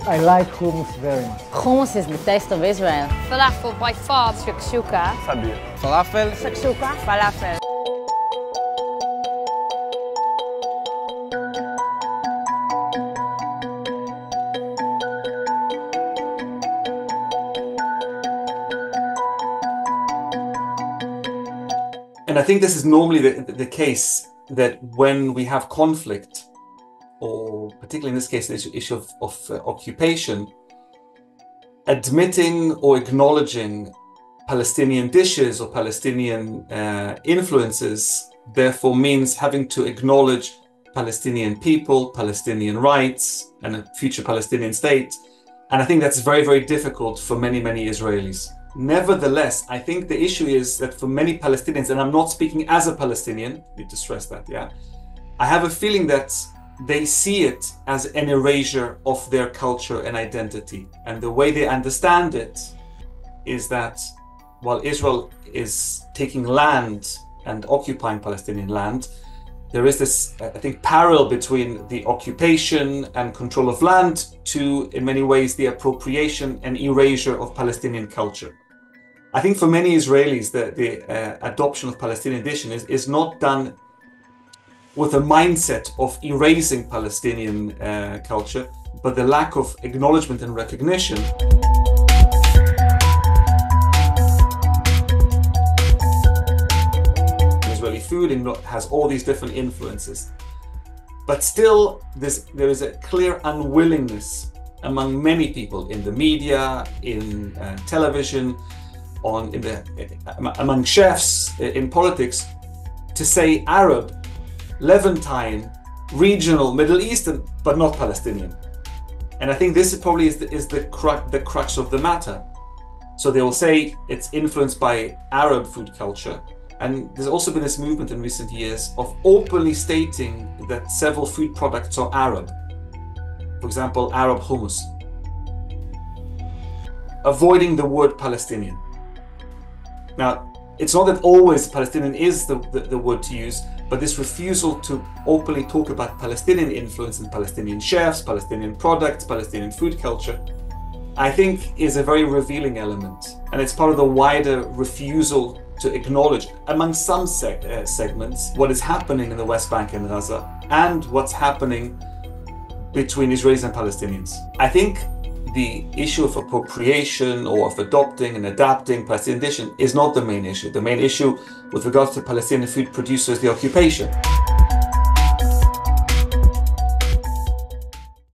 I like hummus very much. Hummus is the taste of Israel. Falafel by far. Shakshuka. Sabir. Falafel. Shakshuka. Falafel. And I think this is normally the case, that when we have conflict, or particularly in this case, the issue of occupation, admitting or acknowledging Palestinian dishes or Palestinian influences, therefore means having to acknowledge Palestinian people, Palestinian rights, and a future Palestinian state. And I think that's very, very difficult for many, many Israelis. Nevertheless, I think the issue is that for many Palestinians, and I'm not speaking as a Palestinian, I need to stress that, yeah, I have a feeling that they see it as an erasure of their culture and identity. And the way they understand it is that while Israel is taking land and occupying Palestinian land, there is this, I think, parallel between the occupation and control of land to, in many ways, the appropriation and erasure of Palestinian culture. I think for many Israelis, the adoption of Palestinian edition is not done with a mindset of erasing Palestinian culture, but the lack of acknowledgement and recognition. Israeli food has all these different influences. But still, there is a clear unwillingness among many people in the media, in television, among chefs, in politics, to say Arab, Levantine, regional, Middle Eastern, but not Palestinian. And I think this probably is the crux of the matter. So they will say it's influenced by Arab food culture. And there's also been this movement in recent years of openly stating that several food products are Arab. For example, Arab hummus. Avoiding the word Palestinian. Now, it's not that always Palestinian is the word to use, but this refusal to openly talk about Palestinian influence in Palestinian chefs, Palestinian products, Palestinian food culture, I think is a very revealing element. And it's part of the wider refusal to acknowledge, among some segments, what is happening in the West Bank and Gaza, and what's happening between Israelis and Palestinians. I think the issue of appropriation or of adopting and adapting Palestinian edition is not the main issue. The main issue with regards to Palestinian food producers is the occupation.